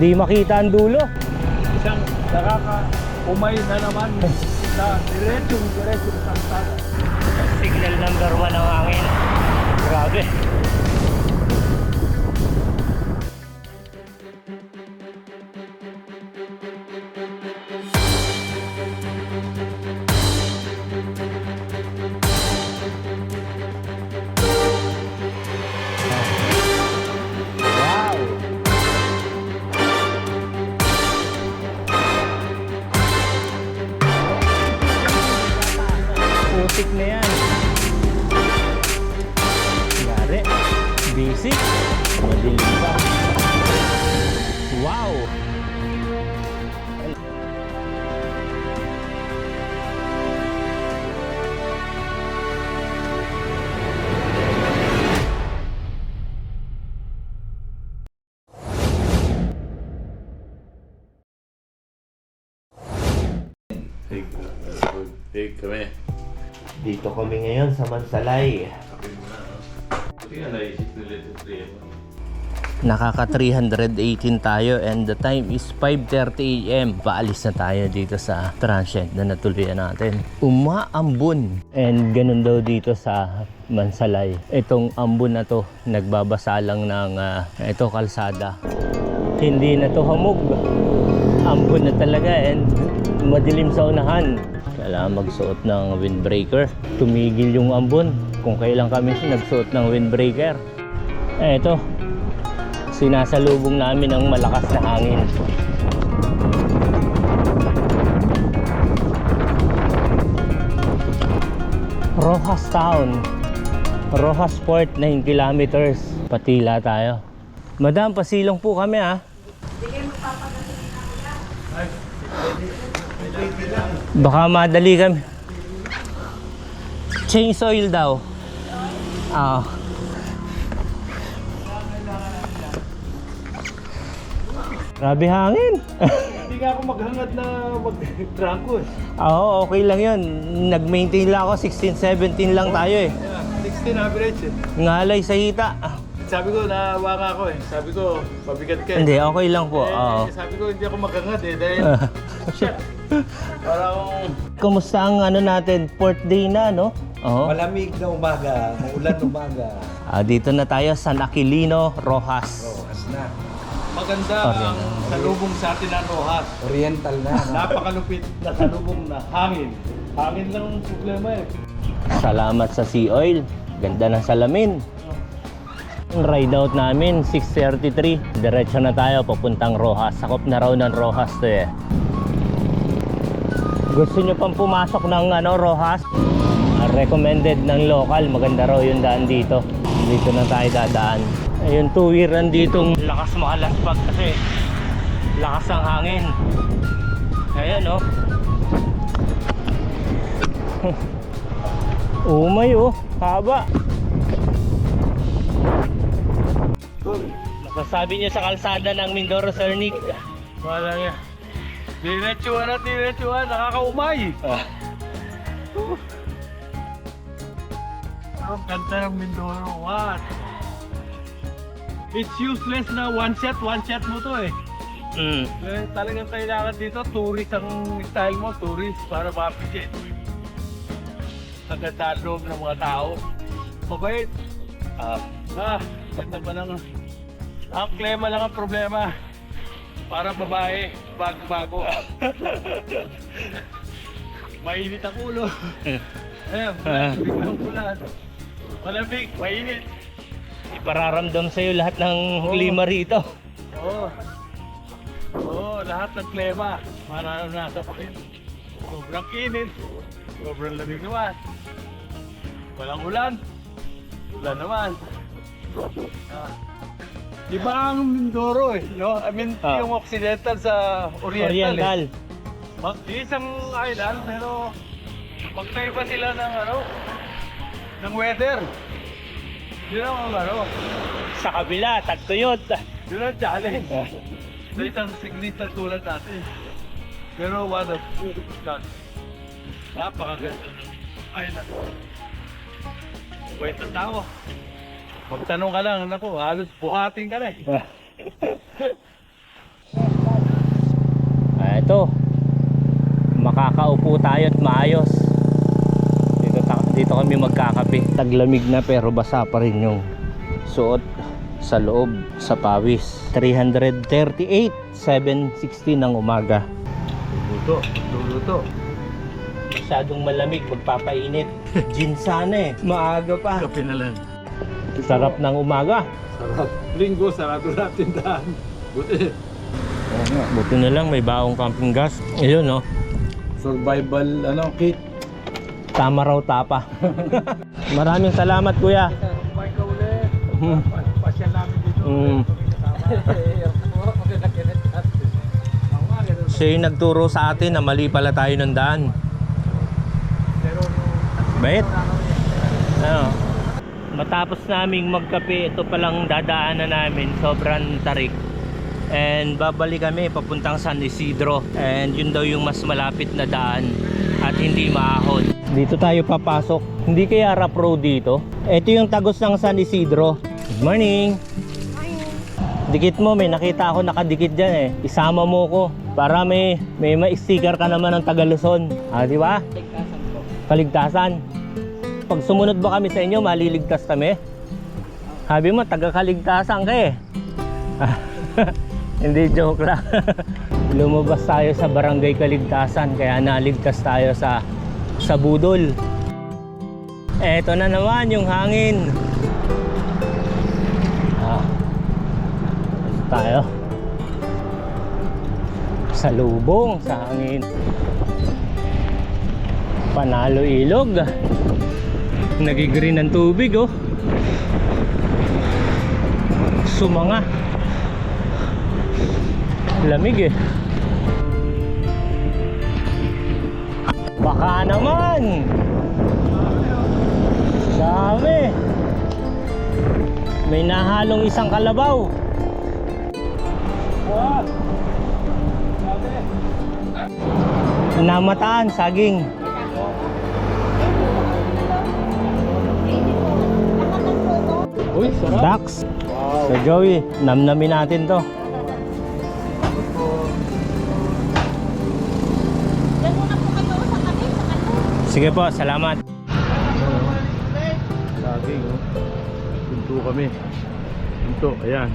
Hindi makita ang dulo. Isang nakaka-umay na naman na diretso sa kalsada. Signal number 1 ang hangin. Grabe. Wow. Putik na yan. Yari. Busy. Madilim pa. Wow. Big kami. Dito kami ngayon sa Mansalay. Buti nga naisip nila ito 3 Nakaka 318 tayo and the time is 5:30 AM. Paalis na tayo dito sa transient na natuluyan natin. Umaambon. And ganun daw dito sa Mansalay. Itong ambon na to, nagbabasa lang ng ito kalsada. Hindi na to hamog. Ambon na talaga and madilim sa unahan. Kailangan magsuot ng windbreaker. Tumigil yung ambon. Kung kailan kami nagsuot ng windbreaker. Ito. Sinasalubong namin ang malakas na hangin. Rojas Town. Rojas Port, 9 kilometers. Patila tayo. Madam, pasilong po kami ha. Baka madali kami. Change oil daw. Grabe hangin. Hindi nga ako maghangad na mag-trangkos. Oo, okay lang yun. Nag-maintain lang ako, 16-17 lang tayo eh. Yeah, 16 average eh. Ngalay sa hita. Sabi ko, nahawa nga ako eh. Sabi ko, mabigat ka eh. Hindi, okay lang po. Oo. Sabi ko, hindi ako maghangad eh. Dahil, shit. Parang... Kumusta ang ano natin? Port day na, no? Oo. Malamig na umaga, maulan umaga. Dito na tayo, San Aquilino, Rojas. Rojas na. Maganda ang salubong sa atin ng Rojas. Oriental na. Napakalupit na salubong na hangin. Hangin lang ang problema eh. Salamat sa Sea Oil. Ganda ng salamin. Ride out namin, 6:33. Diretso na tayo, papuntang Rojas. Sakop na raw ng Rojas to eh. Gusto nyo pang pumasok ng Rojas? Recommended ng local. Maganda raw yung daan dito. Dito na tayo dadaan. Ayun, tuwiran ditong lakas makalaspag kasi lakas ang hangin. Ayan oh. Umay oh, haba. Masasabi niyo sa kalsada ng Mindoro, Sir Nick? Wala nga. Diretsuhan, nakakaumay. Ang ganda ng Mindoro, what? It's useless na one shot mo to eh. Talagang kailangan dito, tourist ang style mo, tourist para ma-appreciate. Ang ganda loob ng mga tao. Mabait. Ganda pa lang. Ang klema lang ang problema. Para babae, bago-bago. Mainit ang ulo. Ayan, biglang ulan. Malamig, mainit. Ipararamdam sa'yo lahat ng klima rito. Oo, lahat ng klema. Nasa pakin. Sobrang init. Sobrang lamig naman. Walang ulan. Ulan naman. Iba ang Mindoro eh, no? I mean, yung Occidental sa Oriental. Isang island, pero magkaiba sila ng weather. Yun ang Sa kabila, tagtuyot. yun ang challenge. Sa isang signista tulad natin. Pero what a beautiful land. Napakaganda ng island. Wait ang tao. Magtanong ka lang, naku, halos buhating ka na eh. makakaupo tayo at maayos. Dito kami magkakape. Taglamig na pero basa pa rin yung suot sa loob sa pawis. 338, 7:16 ng umaga. Luluto. Masyadong malamig, magpapainit. Gin sana maaga pa. Kape na lang. Sarap ng umaga. Sarap. Linggo, sarado na tindahan. Buti. Buti na lang may baong camping gas. Ayun no. Survival kit. Tama raw tapa. Maraming salamat kuya. Kumain ka ulit. Pasyan namin dito. Siya yung nagturo sa atin na mali pala tayo ng daan. Bait? Ano? Matapos naming magkape, ito palang dadaanan namin. Sobrang tarik. And babalik kami papuntang San Isidro. And yun daw yung mas malapit na daan at hindi maahon. Dito tayo papasok. Hindi kaya rough road dito. Ito yung tagos ng San Isidro. Good morning. Dikit mo, may nakita ako nakadikit dyan eh. Isama mo ko para may sticker ka naman ng Taga Luzon. Di ba? Kaligtasan po. Kaligtasan. Pag sumunod ba kami sa inyo, maliligtas kami? Sabi mo, taga Kaligtasan ka eh. Hindi, joke lang. Lumabas tayo sa Barangay Kaligtasan kaya naligtas tayo sa budol. Eto na naman yung hangin. Tayo sa lubong sa hangin. Panalo ilog. Nagigreen ng tubig oh. Sumanga. Lamig eh. Baka naman. Dami. May nahalong isang kalabaw. Namataan, saging. Uy, sarap. Dax. So Joey, namnamin natin to. Sige po, salamat. Saging oh. Punto kami. Punto, ayan.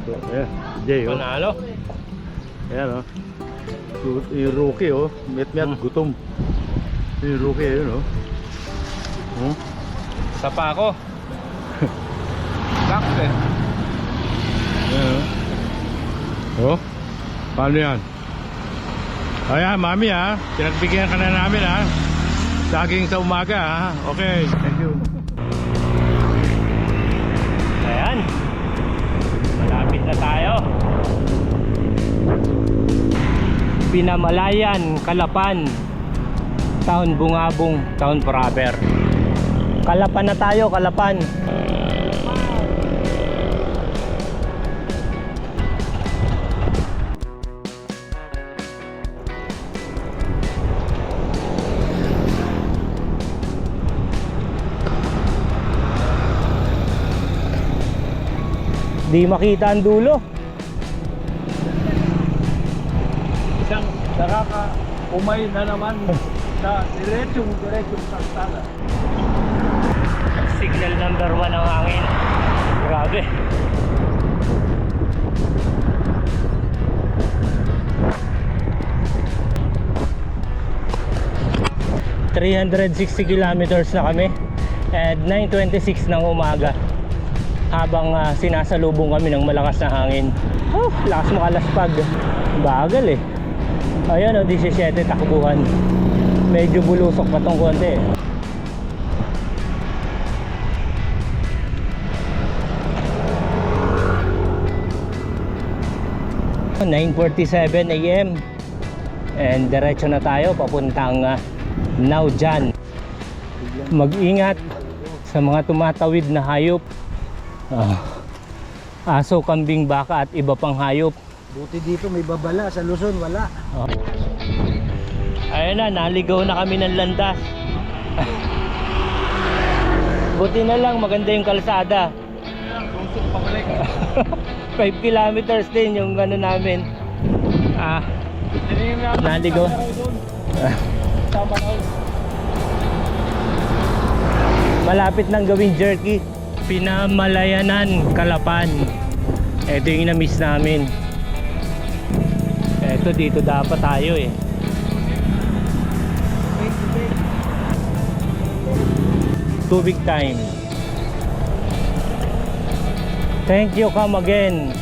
Punto, ayan. Jay oh. Panalo. Ayan oh. Yung rookie oh. Met gutom. Yung rookie ayun oh. Sapa ako. Sakte. Ayan oh. Oh. Paano yan? Ayan, mami ha. Pinagbigyan ka na namin ha. Saging sa umaga ha. Okay, thank you. Ayan. Malapit na tayo. Pinamalayan, Kalapan. Town Bungabong, Town Forever. Kalapan na tayo, Kalapan. Di makita ang dulo. Isang nakaka-umay na naman sa diretsong kalsada. Signal number 1 ang hangin. Grabe. ...360 kilometers na kami. At 9:26 ng umaga. Habang sinasalubong kami ng malakas na hangin. Lakas makalaspag. Bagal eh. Ayan 17 takbuhan. Medyo bulusok pa tong konti. 9:47 AM. And diretso na tayo papuntang Naujan. Mag-ingat sa mga tumatawid na hayop. Aso, kambing, baka at iba pang hayop. Buti dito may babala, sa Luzon wala. Ayun na, naligaw na kami ng landas. Buti na lang maganda yung kalsada. 5 kilometers din yung ano namin. Naligaw. Tama na. Malapit nang gawing jerky. Pinamalayanan, Kalapan. Ito yung na-miss namin. Ito, dito dapat tayo eh. Tubig time. Thank you, come again.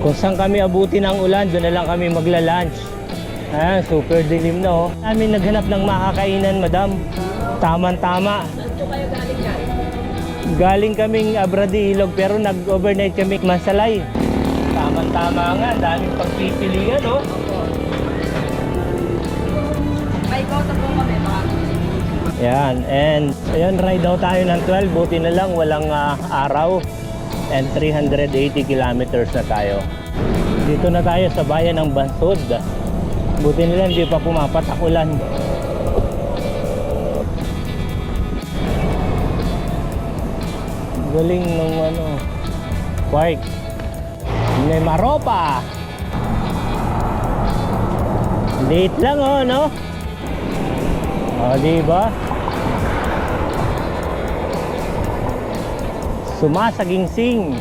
Kung saan kami abuti ng ulan, doon na lang kami magla-lunch. Ayan, super dilim na oh. Namin naghanap ng makakainan, madam. Tama-tama. Galing kaming Abradilog pero nag-overnight kami Mansalay. Tama-tama nga, daming pagpipilian oh. May bota po kami ba? Yan, and ayun, ride daw tayo ng 12. Buti na lang walang araw. And 380 kilometers na tayo. Dito na tayo sa bayan ng Bansod. Buti nila hindi pa pumapatak ulan. Galing ng park. May Maropa. Late lang oh, no? O, diba? Sumasagingsing.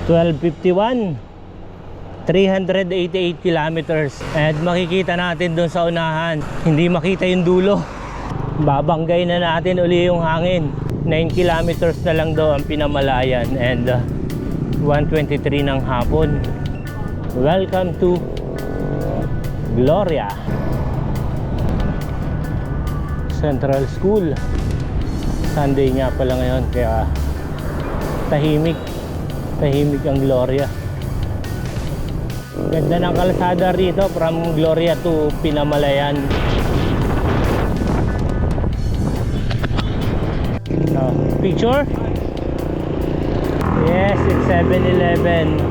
12:51. 388 kilometers. And makikita natin doon sa unahan, hindi makita yung dulo. Babanggay na natin uli yung hangin. 9 kilometers na lang daw ang Pinamalayan. And 1:23 ng hapon. Welcome to Gloria Central School. Sunday nga pala ngayon, kaya tahimik ang Gloria. Ganda ng kalsada rito from Gloria to Pinamalayan. Picture? Yes, it's 7-Eleven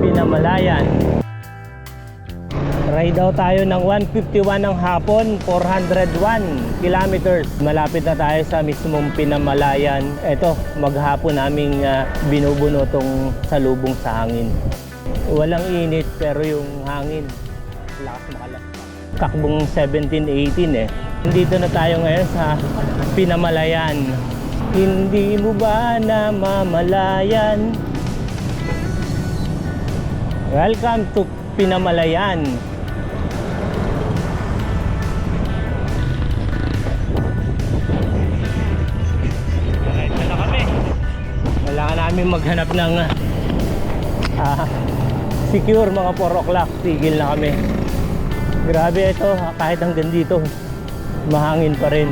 Pinamalayan. Ride daw tayo ng 1:51 ng hapon, 401 kilometers. Malapit na tayo sa mismong Pinamalayan. Ito, maghapon naming binubuno tong salubong sa hangin. Walang init pero yung hangin lakas makalakpak. Takbong 17-18 eh. Nandito na tayo ngayon sa Pinamalayan. Hindi mo ba namamalayan? Welcome to Pinamalayan. Diretso na kami. Kailangan namin maghanap ng secure mga 4 o'clock. Tigil na kami. Grabe ito, kahit hanggang dito mahangin pa rin.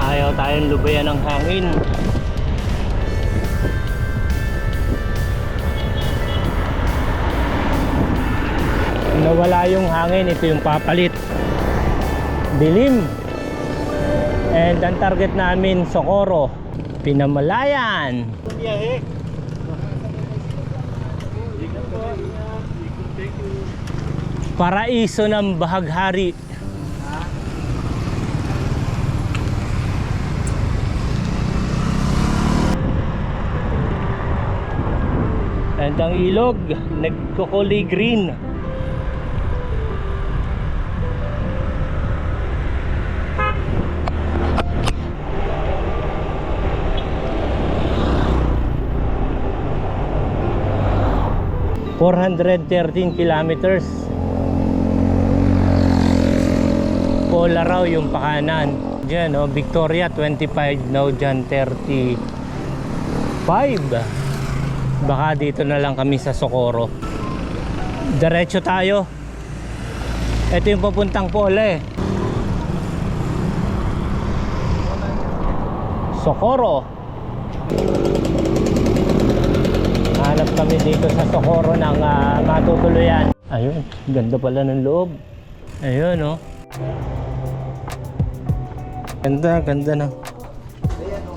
Ayaw tayong lubayan ng hangin. Nawala yung hangin, ito yung papalit. Dilim. And ang target namin, Socorro, Pinamalayan. Paraiso ng Bahaghari. And ang ilog, nagkukulay green. ...413 kilometers. Pola raw yung pakanan. Diyan, oh, Victoria 25, now dyan 35. Baka dito na lang kami sa Socorro. Diretso tayo. Ito yung papuntang Pola eh. Socorro. Hanap kami dito sa Socorro ng matutuluyan. Ayun, ganda pala ng loob. Ayun oh. Ganda na.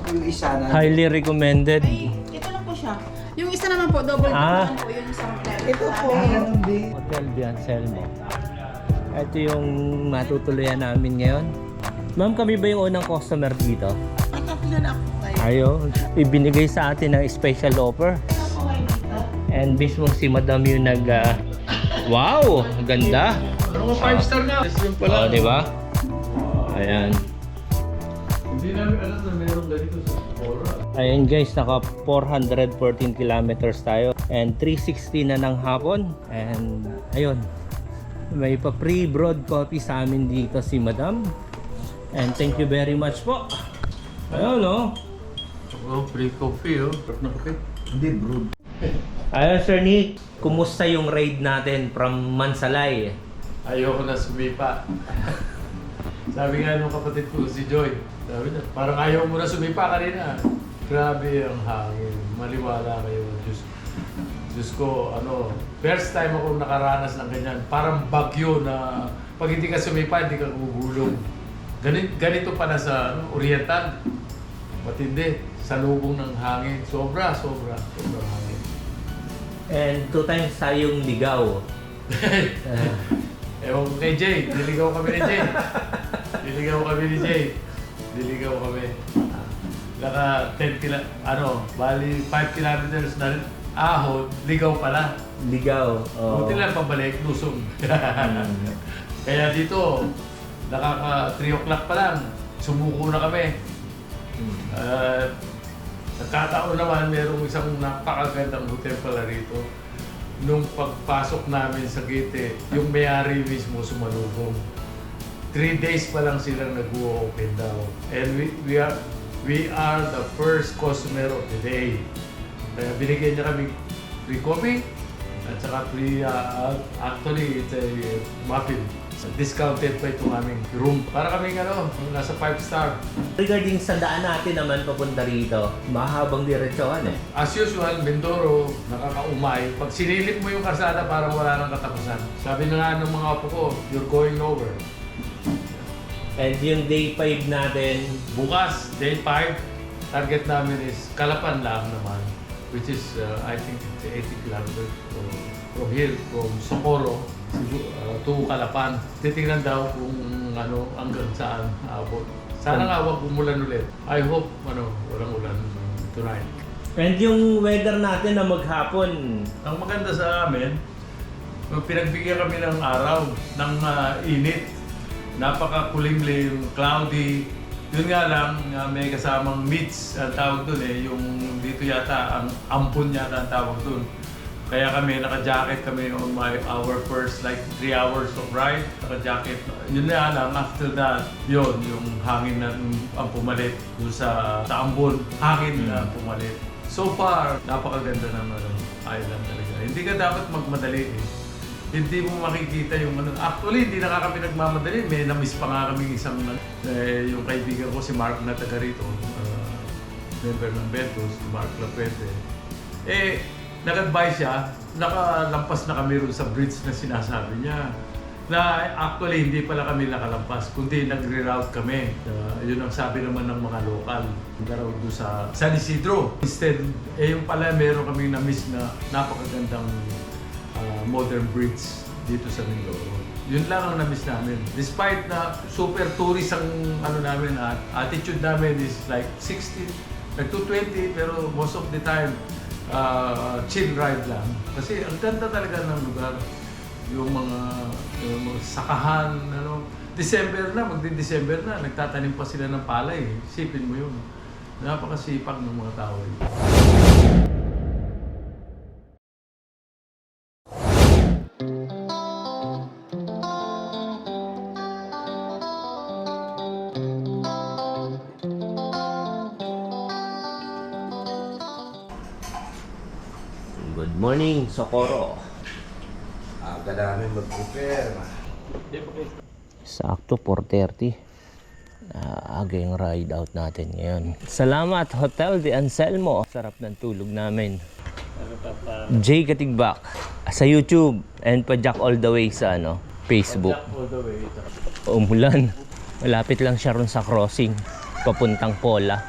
Yung isa na. Highly recommended. Ay, ito lang po siya. Yung isa naman po, double naman po yung isang level. Ito po. Hotel Bianselmo. Ito yung matutuluyan namin ngayon. Ma'am, kami ba yung unang customer dito? Ay, tatlo na po kayo. Ayun, ibinigay sa atin ng special offer. Ako kayo dito. And mismo si Madam yung wow! Ganda! Ano nga 5-star na? Yung pala. Oh, di ba? Ayan. Hindi namin alam na meron ganito sa Aurora. Ayan guys, naka 414 kilometers tayo. And 3:60 na ng hapon. And ayun, may pa pre-broad coffee sa amin dito si Madam. And thank you very much po. Ayun, no? Oh, free coffee, oh. Sarap na kape. Hindi, bro. Ayun, Sir Nick, kumusta yung raid natin from Mansalay? Ayoko na sumipa. Sabi nga nung kapatid ko, si Joy, sabi niya, parang ayaw mo na sumipa kanina. Grabe ang hangin. Maliwala kayo. Diyos ko, first time ako nakaranas ng ganyan. Parang bagyo na pag hindi ka sumipa, hindi ka gugulong. Ganito pa na sa Oriental. Matindi. Salubong ng hangin. Sobra hangin. And 2 times tayong ligaw. Ewan ko kay Jay. Diligaw kami ni Jay. Diligaw kami. Naka 10 bali 5 kilometers na rin. Ahon, ligaw pala. Ligaw. Oh. Buti lang pabalik, lusong. Kaya dito, nakaka 3 o'clock pa lang, sumuko na kami. Nagkataon naman, merong isang napakagandang hotel pala rito. Nung pagpasok namin sa gate, yung may-ari mismo sumalubong. 3 days pa lang silang nag-open daw. And we are the first customer of the day. Kaya binigyan niya kami free coffee at saka free, actually it's a muffin. Discounted pa itong aming room. Para kaming nasa 5-star. Regarding sa daan natin naman papunta rito, mahabang diretsohan eh. As usual, Mindoro, nakakaumay. Pag sinilip mo yung karsada, parang wala nang katapusan. Sabi na nga ng mga apo ko, you're going nowhere. And yung day 5 natin, Bukas, day 5, target namin is Calapan lang naman. Which is, I think it's 80 kilometers from here, from Socorro to Calapan. Titingnan daw kung hanggang saan abot. Sana nga wag umulan ulit. I hope walang ulan tonight. and yung weather natin na maghapon, Ang maganda sa amin, pinagbigyan kami ng araw, ng init. Napakakulimlim, cloudy. Yun nga lang, may kasamang mids ang tawag dun eh. Yung dito yata, ang ampon yata ang tawag dun. Kaya kami, naka-jacket kami on our first 3 hours of ride. Naka-jacket. Yun na lang, after that, yun, yung hangin na ang pumalit. Doon sa ambon, hangin na pumalit. So far, napakaganda ng island talaga. Hindi ka dapat magmadali eh. Hindi mo makikita yung Actually, hindi na nga kami nagmamadali. May na-miss pa nga kami isang yung kaibigan ko, si Mark na taga rito. Member ng Betos, si Mark Lapuente. Nag-advise siya, nakalampas na kami ron sa bridge na sinasabi niya. Na actually, hindi pala kami nakalampas, kundi nagre-route kami. Yun ang sabi naman ng mga lokal. Nag-route doon sa San Isidro. Instead, yung pala meron kami na-miss na napakagandang modern bridge dito sa Mindoro. Yun lang ang na-miss namin. Despite na super tourist ang namin at attitude namin is like 60, like 220, pero most of the time chill ride lang. Kasi ang ganda talaga ng lugar. Yung mga sakahan, December na, magdi-December na, nagtatanim pa sila ng palay. Isipin mo yun. Napakasipag ng mga tao. good morning, Socorro. Aga namin mag-prepare. Sakto, 4:30. Aga yung ride out natin ngayon. Salamat, Hotel de Anselmo. Sarap ng tulog namin. Jay Katigbak sa YouTube and pa Jack All The Way sa Facebook. All the way. Umulan. Malapit lang siya ron sa crossing papuntang Pola.